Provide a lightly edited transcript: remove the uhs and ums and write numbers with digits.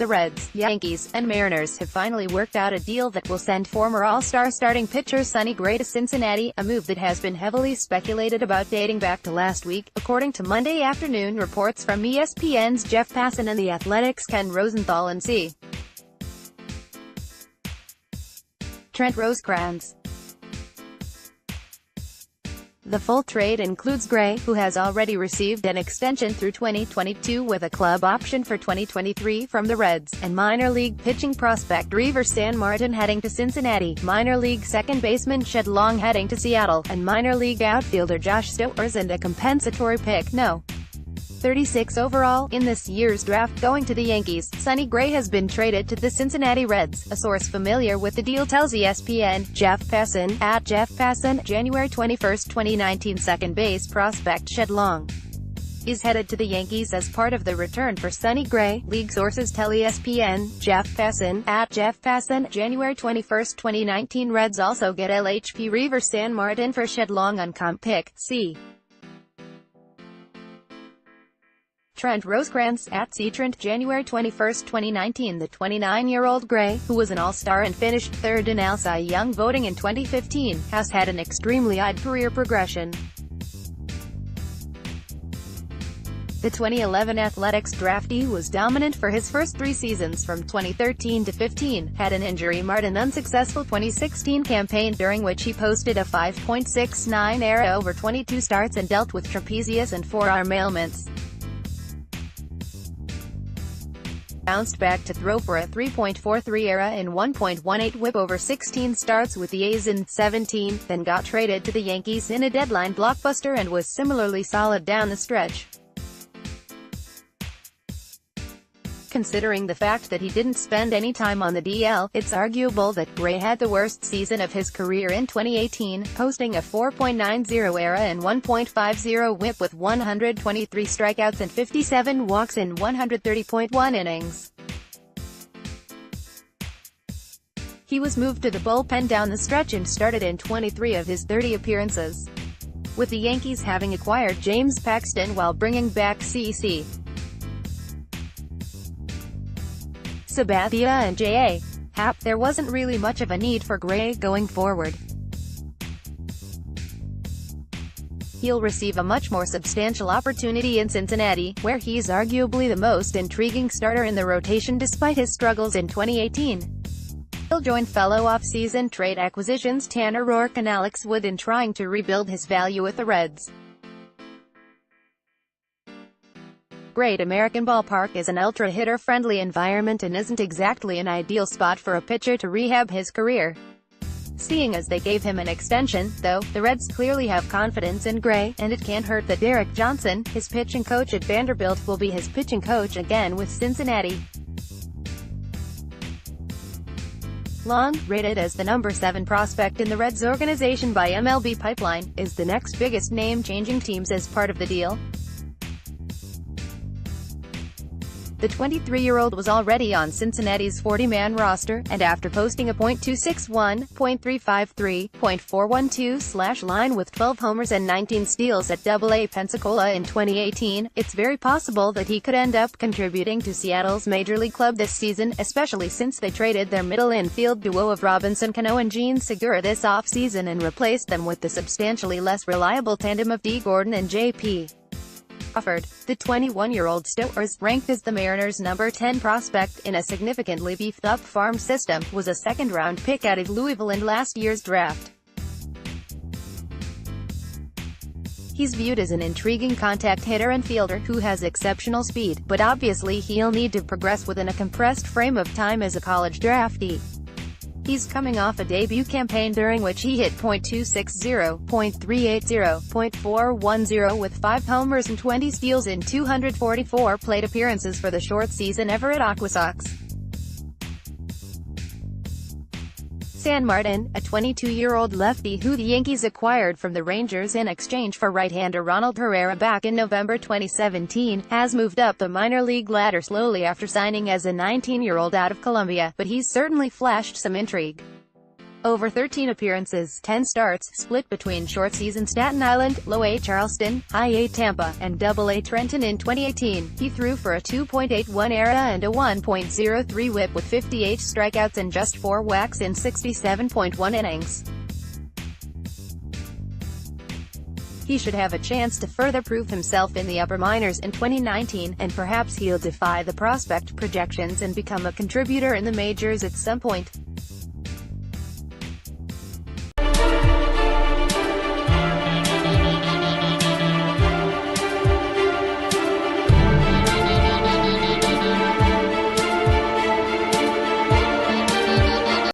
The Reds, Yankees, and Mariners have finally worked out a deal that will send former All-Star starting pitcher Sonny Gray to Cincinnati, a move that has been heavily speculated about dating back to last week, according to Monday afternoon reports from ESPN's Jeff Passan and The Athletic's Trent Rosenthaland C. Trent Rosecrans. The full trade includes Gray, who has already received an extension through 2022 with a club option for 2023 from the Reds, and minor league pitching prospect Reiver Sanm heading to Cincinnati, minor league second baseman Shed Long heading to Seattle, and minor league outfielder Josh Stowers and a compensatory pick No. 36 overall in this year's draft going to the Yankees. Sonny Gray has been traded to the Cincinnati Reds, a source familiar with the deal tells ESPN. Jeff Passan, at Jeff Passan, January 21, 2019. Second base prospect Shed Long is headed to the Yankees as part of the return for Sonny Gray, league sources tell ESPN. Jeff Passan, at Jeff Passan, January 21, 2019. Reds also get LHP Reiver Sanm for Shed Long on comp pick. C. Trent Rosecrans, at C. Trent, January 21, 2019. The 29-year-old Gray, who was an All-Star and finished third in AL Cy Young voting in 2015, has had an extremely odd career progression. The 2011 Athletics draftee was dominant for his first three seasons from 2013 to 15, had an injury-marred and unsuccessful 2016 campaign during which he posted a 5.69 ERA over 22 starts and dealt with trapezius and forearm ailments. Bounced back to throw for a 3.43 ERA and 1.18 WHIP over 16 starts with the A's in 17, then got traded to the Yankees in a deadline blockbuster and was similarly solid down the stretch. Considering the fact that he didn't spend any time on the DL, it's arguable that Gray had the worst season of his career in 2018, posting a 4.90 ERA and 1.50 WHIP with 123 strikeouts and 57 walks in 130.1 innings. He was moved to the bullpen down the stretch and started in 23 of his 30 appearances, with the Yankees having acquired James Paxton while bringing back C.C. Sabathia and J.A. Happ. There wasn't really much of a need for Gray going forward. He'll receive a much more substantial opportunity in Cincinnati, where he's arguably the most intriguing starter in the rotation despite his struggles in 2018. He'll join fellow off-season trade acquisitions Tanner Roark and Alex Wood in trying to rebuild his value with the Reds. Great American Ballpark is an ultra-hitter-friendly environment and isn't exactly an ideal spot for a pitcher to rehab his career. Seeing as they gave him an extension, though, the Reds clearly have confidence in Gray, and it can't hurt that Derek Johnson, his pitching coach at Vanderbilt, will be his pitching coach again with Cincinnati. Long, rated as the number 7 prospect in the Reds organization by MLB Pipeline, is the next biggest name changing teams as part of the deal. The 23-year-old was already on Cincinnati's 40-man roster, and after posting a .261, .353, .412 line with 12 homers and 19 steals at AA Pensacola in 2018, it's very possible that he could end up contributing to Seattle's Major League club this season, especially since they traded their middle infield duo of Robinson Cano and Gene Segura this offseason and replaced them with the substantially less reliable tandem of D. Gordon and J.P. Crawford. The 21-year-old Stowers, ranked as the Mariners' number 10 prospect in a significantly beefed-up farm system, was a second-round pick out of Louisville in last year's draft. He's viewed as an intriguing contact hitter and fielder who has exceptional speed, but obviously he'll need to progress within a compressed frame of time as a college draftee. He's coming off a debut campaign during which he hit .260, .380, .410 with 5 homers and 20 steals in 244 plate appearances for the short season ever at Aquasox. Sanm, a 22-year-old lefty who the Yankees acquired from the Rangers in exchange for right-hander Ronald Herrera back in November 2017, has moved up the minor league ladder slowly after signing as a 19-year-old out of Colombia, but he's certainly flashed some intrigue. Over 13 appearances, 10 starts, split between short season Staten Island, low-A Charleston, high-A Tampa, and double-A Trenton in 2018. He threw for a 2.81 ERA and a 1.03 WHIP with 58 strikeouts and just 4 walks in 67.1 innings. He should have a chance to further prove himself in the upper minors in 2019, and perhaps he'll defy the prospect projections and become a contributor in the majors at some point.